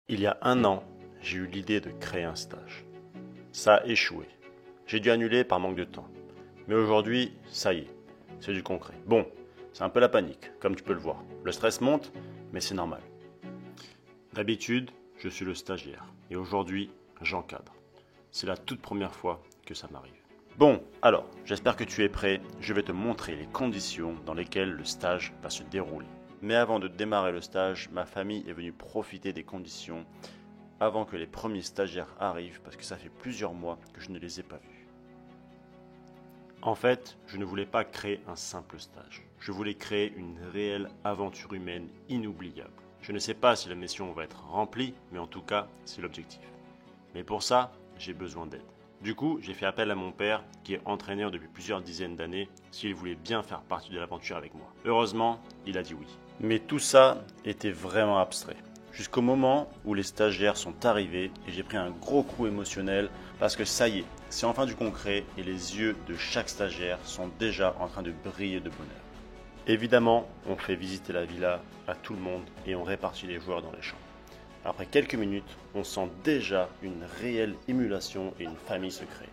Il y a 1 an, j'ai eu l'idée de créer un stage. Ça a échoué. J'ai dû annuler par manque de temps. Mais aujourd'hui, ça y est, c'est du concret. Bon, c'est un peu la panique, comme tu peux le voir. Le stress monte, mais c'est normal. D'habitude, je suis le stagiaire. Et aujourd'hui, j'encadre. C'est la toute première fois que ça m'arrive. Bon, alors, j'espère que tu es prêt. Je vais te montrer les conditions dans lesquelles le stage va se dérouler. Mais avant de démarrer le stage, ma famille est venue profiter des conditions avant que les premiers stagiaires arrivent parce que ça fait plusieurs mois que je ne les ai pas vus. En fait, je ne voulais pas créer un simple stage. Je voulais créer une réelle aventure humaine inoubliable. Je ne sais pas si la mission va être remplie, mais en tout cas, c'est l'objectif. Mais pour ça, j'ai besoin d'aide. Du coup, j'ai fait appel à mon père, qui est entraîneur depuis plusieurs dizaines d'années, s'il voulait bien faire partie de l'aventure avec moi. Heureusement, il a dit oui. Mais tout ça était vraiment abstrait. Jusqu'au moment où les stagiaires sont arrivés et j'ai pris un gros coup émotionnel parce que ça y est, c'est enfin du concret et les yeux de chaque stagiaire sont déjà en train de briller de bonheur. Évidemment, on fait visiter la villa à tout le monde et on répartit les joueurs dans les chambres. Après quelques minutes, on sent déjà une réelle émulation et une famille se crée.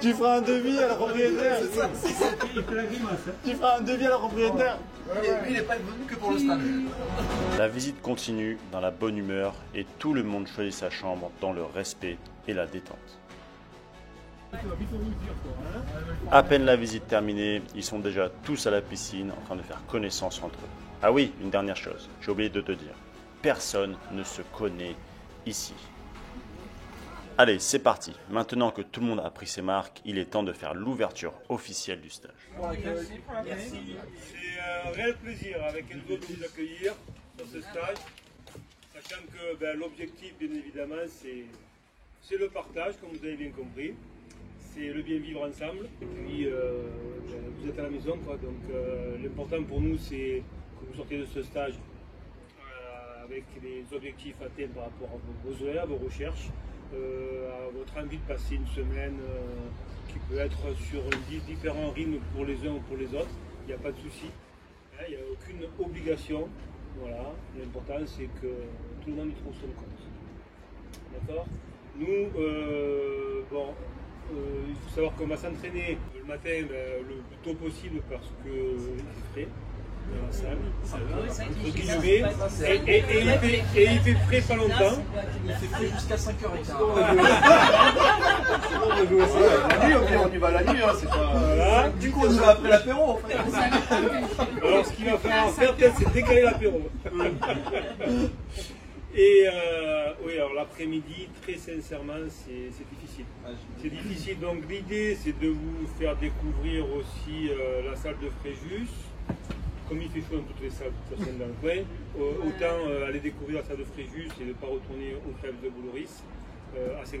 Tu feras un devis à la propriétaire. Tu feras un devis à la propriétaire. Lui, il n'est pas venu que pour le stage. La visite continue dans la bonne humeur et tout le monde choisit sa chambre dans le respect et la détente. À peine la visite terminée, ils sont déjà tous à la piscine en train de faire connaissance entre eux. Ah oui, une dernière chose, j'ai oublié de te dire. Personne ne se connaît ici. Allez, c'est parti. Maintenant que tout le monde a pris ses marques, il est temps de faire l'ouverture officielle du stage. Merci. C'est un réel plaisir avec Enzo de vous accueillir sur ce stage, sachant que l'objectif, bien évidemment, c'est le partage, comme vous avez bien compris. C'est le bien vivre ensemble. Et puis, vous êtes à la maison, quoi. Donc, l'important pour nous, c'est que vous sortez de ce stage avec les objectifs atteints par rapport à vos besoins, à vos recherches, à votre envie de passer une semaine qui peut être sur différents rythmes pour les uns ou pour les autres. Il n'y a pas de souci, il n'y a aucune obligation. Voilà. L'important, c'est que tout le monde y trouve son compte. D'accord. Nous, il faut savoir qu'on va s'entraîner le matin le plus tôt possible parce que il fait frais dans la salle. Et il fait frais pas longtemps. Il fait frais jusqu'à 5h15. La nuit, on y va la nuit, c'est pas. Voilà. Du coup, on y va après l'apéro en fait. Alors, ce qu'il va falloir faire, peut-être, c'est décaler l'apéro. Et oui, alors l'après-midi, très sincèrement, c'est difficile. C'est difficile, donc l'idée c'est de vous faire découvrir aussi la salle de Fréjus. Comme il fait chaud dans toutes les salles de toute façon dans le coin, autant aller découvrir la salle de Fréjus et ne pas retourner au club de Bouloris à 5h30,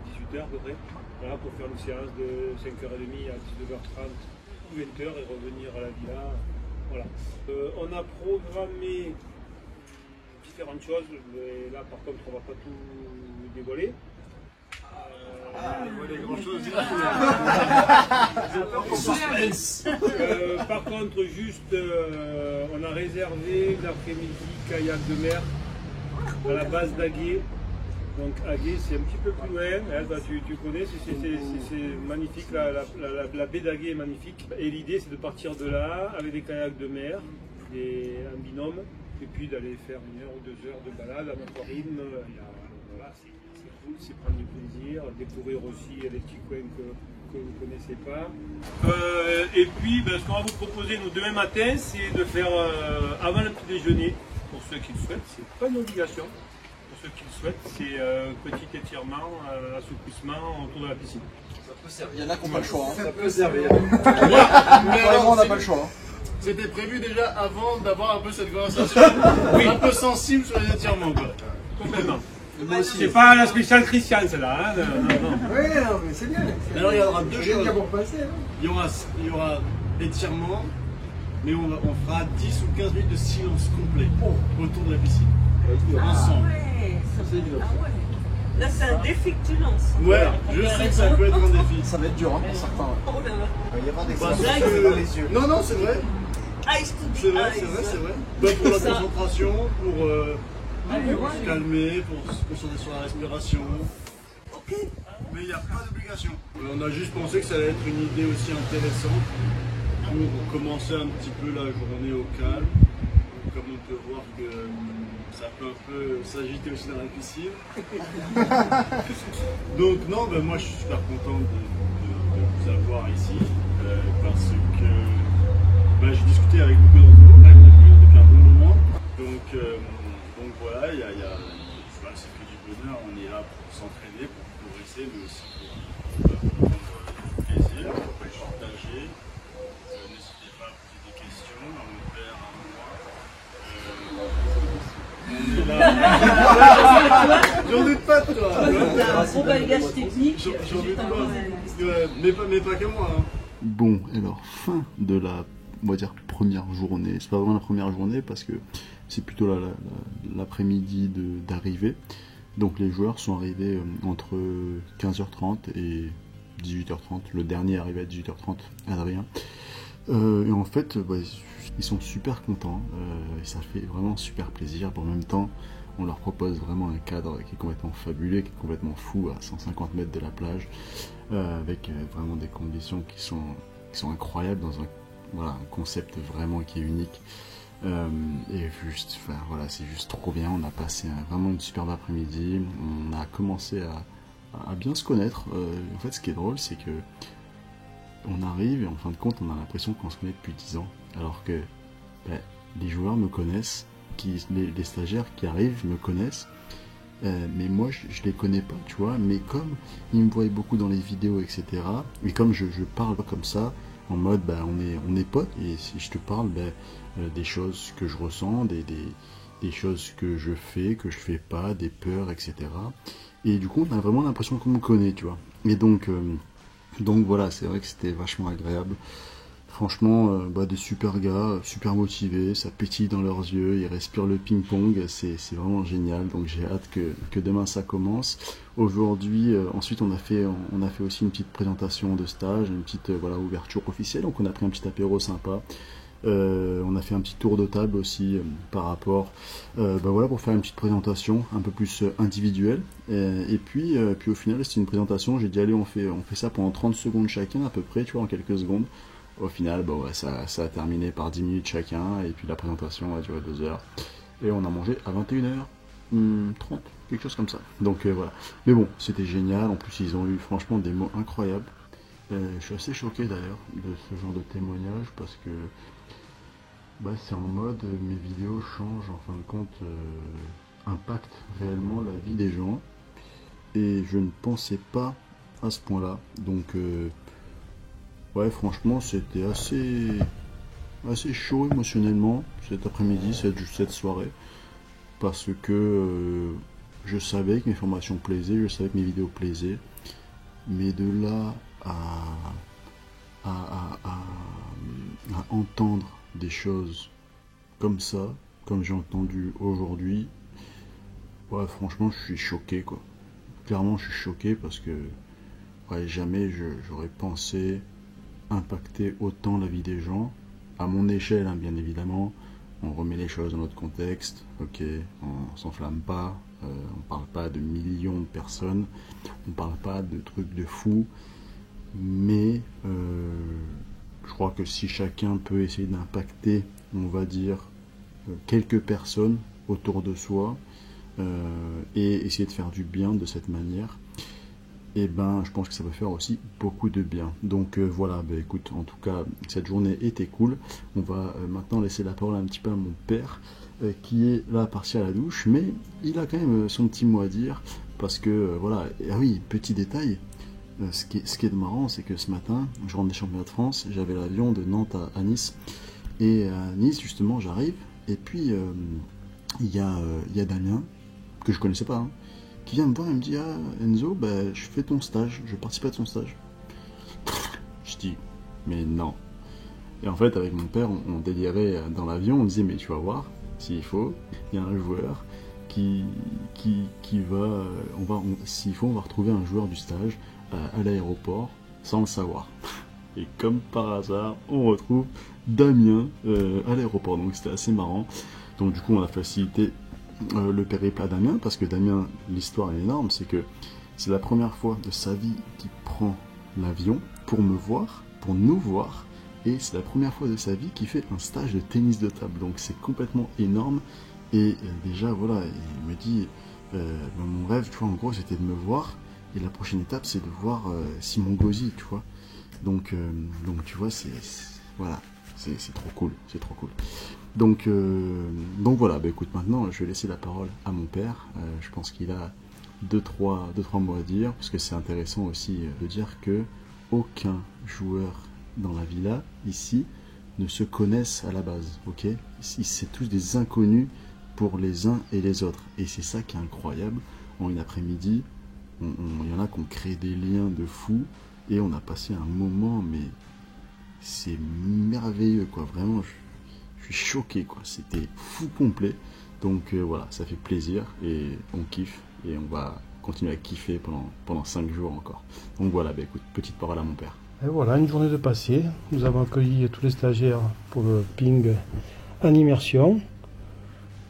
18h à peu près, voilà, pour faire une séance de 5h30 à 19h30 ou 20h et revenir à la villa. Voilà. On a programmé différentes choses, mais là par contre on ne va pas tout dévoiler. Par contre, juste, on a réservé l'après-midi kayak de mer à la base d'Aguet. Donc Aguet, c'est un petit peu plus loin, hein, tu connais, c'est magnifique, la baie d'Aguet est magnifique. Et l'idée, c'est de partir de là avec des kayaks de mer, un binôme, et puis d'aller faire 1 heure ou 2 heures de balade à notre rythme. Voilà, c'est prendre du plaisir, découvrir aussi les petits coins que vous ne connaissez pas. Et puis, ce qu'on va vous proposer nous demain matin, c'est de faire avant le petit déjeuner, pour ceux qui le souhaitent, c'est pas une obligation. Pour ceux qui le souhaitent, c'est un petit étirement, assouplissement autour de la piscine. Ça peut servir. Il y en a qui n'ont pas le choix. Ça peut servir. Mais alors, on n'a pas le choix. C'était prévu déjà avant d'avoir un peu cette conversation. Oui. Un peu sensible sur les étirements. Complètement. C'est C'est pas la spéciale Christiane, celle-là. Hein, non. Oui, non, mais c'est bien. Alors, il y aura deux choses. Pour passer, hein. Il y aura étirement, mais on fera 10 ou 15 minutes de silence complet autour de la piscine. Ensemble. Là, c'est un défi que tu lances. Ouais, je sais que ça peut être un défi. Ça va être dur hein, pour certains. Oh là là. Il va y avoir des Bah, sensations parce que- dans les yeux. Non, c'est vrai. Ice to C'est be vrai, ice. c'est vrai, c'est vrai. Bah, pour la Ça. concentration, pour se calmer, pour se concentrer sur la respiration. Mais il n'y a pas d'obligation. On a juste pensé que ça allait être une idée aussi intéressante pour commencer un petit peu la journée au calme. Comme on peut voir que ça peut un peu s'agiter aussi dans la piscine. Donc non, ben moi je suis super content de vous avoir ici parce que ben, j'ai discuté avec beaucoup d'entre vous quand même depuis un bon moment. Donc voilà, c'est que du bonheur, on est là pour s'entraîner, pour progresser, mais aussi pour prendre plaisir, pour partager. N'hésitez pas à poser des questions à mon père, à moi. J'en doute pas de toi. Un gros bagage technique. J'en doute pas. Mais pas que moi. Hein. Bon, alors fin de la, on va dire, première journée. C'est pas vraiment la première journée parce que c'est plutôt l'après-midi d'arrivée. Donc les joueurs sont arrivés entre 15h30 et 18h30. Le dernier est arrivé à 18h30, Adrien. Et en fait, bah, ils sont super contents. Et ça fait vraiment super plaisir. En même temps, on leur propose vraiment un cadre qui est complètement fabuleux, qui est complètement fou, à 150 mètres de la plage, avec vraiment des conditions qui sont incroyables dans un concept vraiment qui est unique. Et juste, enfin, voilà, c'est juste trop bien. On a passé vraiment une superbe après-midi. On a commencé à bien se connaître. En fait, ce qui est drôle, c'est que on arrive et en fin de compte, on a l'impression qu'on se connaît depuis 10 ans, alors que les joueurs me connaissent, les stagiaires qui arrivent me connaissent, mais moi je les connais pas, tu vois. Mais comme ils me voient beaucoup dans les vidéos, etc. Et comme je parle comme ça, en mode on est potes, et si je te parle des choses que je ressens, des choses que je fais pas, des peurs, etc. Et du coup on a vraiment l'impression qu'on me connaît, tu vois. Et donc voilà, c'est vrai que c'était vachement agréable. Franchement, des super gars, super motivés, ça pétille dans leurs yeux, ils respirent le ping-pong, c'est vraiment génial. Donc j'ai hâte que demain ça commence. Aujourd'hui, ensuite on a fait aussi une petite présentation de stage, une petite ouverture officielle. Donc on a pris un petit apéro sympa. On a fait un petit tour de table aussi par rapport, pour faire une petite présentation un peu plus individuelle. Et puis au final, c'était une présentation. J'ai dit allez, on fait ça pendant 30 secondes chacun à peu près, tu vois, en quelques secondes. Au final, ça a terminé par 10 minutes chacun, et puis la présentation a duré 2 heures. Et on a mangé à 21h30, quelque chose comme ça. Donc voilà. Mais bon, c'était génial. En plus, ils ont eu franchement des mots incroyables. Je suis assez choqué d'ailleurs de ce genre de témoignage parce que c'est en mode mes vidéos changent, en fin de compte, impactent réellement la vie des gens. Et je ne pensais pas à ce point-là. Donc ouais, franchement, c'était assez chaud émotionnellement cet après-midi, cette soirée, parce que je savais que mes formations plaisaient, je savais que mes vidéos plaisaient, mais de là à entendre des choses comme ça, comme j'ai entendu aujourd'hui, ouais, franchement, je suis choqué, quoi. Clairement, je suis choqué parce que jamais j'aurais pensé impacter autant la vie des gens, à mon échelle, hein, bien évidemment. On remet les choses dans notre contexte, ok, on s'enflamme pas, on parle pas de millions de personnes, on parle pas de trucs de fou, mais je crois que si chacun peut essayer d'impacter, on va dire, quelques personnes autour de soi, et essayer de faire du bien de cette manière, et je pense que ça va faire aussi beaucoup de bien. Donc voilà, écoute, en tout cas, cette journée était cool. On va maintenant laisser la parole un petit peu à mon père, qui est là parti à la douche, mais il a quand même son petit mot à dire, parce que voilà, ah oui, petit détail, ce qui est marrant, c'est que ce matin, je rentre des championnats de France, j'avais l'avion de Nantes à Nice, et à Nice, justement, j'arrive, et puis il y a Damien, que je connaissais pas, hein, qui vient me voir et me dit ah Enzo, je fais ton stage, je participe à ton stage. Je dis mais non. Et en fait avec mon père on délirait dans l'avion, on disait mais tu vas voir, s'il faut, il y a un joueur qui va, s'il faut on va retrouver un joueur du stage à l'aéroport sans le savoir. Et comme par hasard on retrouve Damien à l'aéroport, donc c'était assez marrant. Donc du coup on a facilité le périple à Damien, parce que Damien, l'histoire est énorme, c'est que c'est la première fois de sa vie qu'il prend l'avion pour me voir, pour nous voir, et c'est la première fois de sa vie qu'il fait un stage de tennis de table, donc c'est complètement énorme, et déjà voilà, il me dit, mon rêve, tu vois, en gros, c'était de me voir, et la prochaine étape, c'est de voir Simon Gauzy, tu vois, donc tu vois, voilà, c'est trop cool, c'est trop cool. Donc voilà, bah écoute, maintenant je vais laisser la parole à mon père. Je pense qu'il a deux, trois mots à dire, parce que c'est intéressant aussi de dire que aucun joueur dans la villa, ici, ne se connaissent à la base, ok? C'est tous des inconnus pour les uns et les autres. Et c'est ça qui est incroyable. En une après-midi, il y en a qui ont créé des liens de fou, et on a passé un moment, mais c'est merveilleux, quoi. Vraiment, je suis choqué, quoi. C'était fou complet. Donc voilà, ça fait plaisir et on kiffe et on va continuer à kiffer pendant 5 jours encore. Donc voilà, bah écoute, petite parole à mon père. Et voilà, une journée de passé. Nous avons accueilli tous les stagiaires pour le ping en immersion.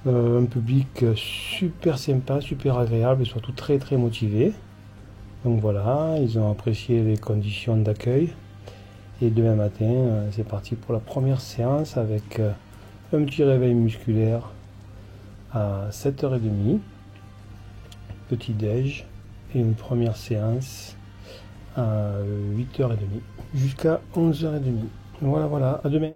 Un public super sympa, super agréable et surtout très très motivé. Donc voilà, ils ont apprécié les conditions d'accueil. Et demain matin, c'est parti pour la première séance avec un petit réveil musculaire à 7h30, petit déj et une première séance à 8h30 jusqu'à 11h30. Voilà, à demain.